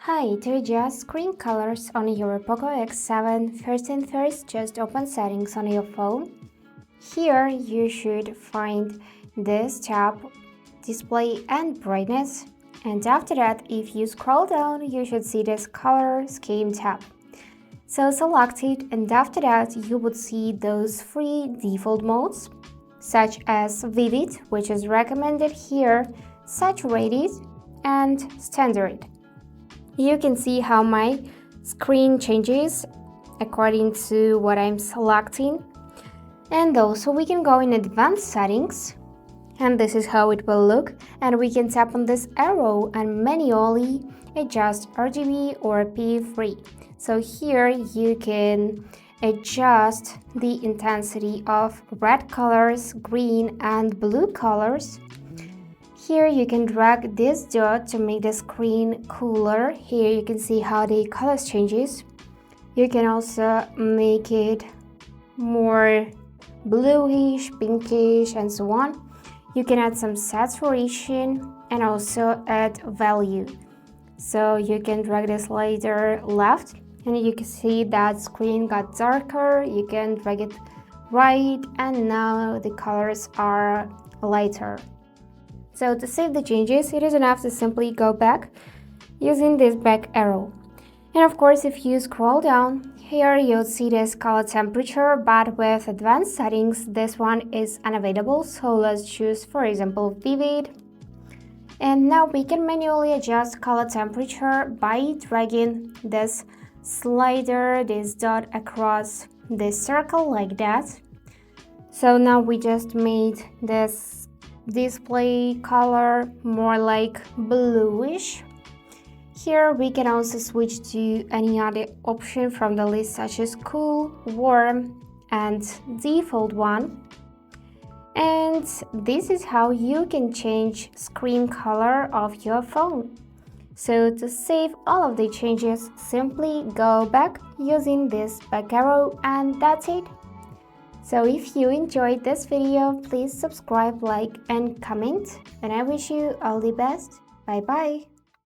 Hi, to adjust screen colors on your POCO X7, first thing first, just open settings on your phone. Here you should find this tab, display and brightness, and after that, if you scroll down, you should see this color scheme tab. So select it, and after that, you would see those three default modes, such as vivid, which is recommended here, saturated, and standard. You can see how my screen changes according to what I'm selecting. And also we can go in advanced settings, and this is how it will look, and we can tap on this arrow and manually adjust RGB or P3. So here you can adjust the intensity of red colors, green and blue colors. Here you can drag this dot to make the screen cooler. Here you can see how the colors changes. You can also make it more bluish, pinkish and so on. You can add some saturation and also add value. So you can drag the slider left and you can see that screen got darker. You can drag it right and now the colors are lighter. So to save the changes, it is enough to simply go back using this back arrow. And of course, if you scroll down, here you'll see this color temperature, but with advanced settings, this one is unavailable. So let's choose, for example, vivid. And now we can manually adjust color temperature by dragging this slider, this dot across this circle like that. So now we just made this display color more like bluish. Here we can also switch to any other option from the list, such as cool, warm and default one. And this is how you can change screen color of your phone. So to save all of the changes, simply go back using this back arrow, and that's it. So if you enjoyed this video, please subscribe, like and comment, and I wish you all the best. Bye bye.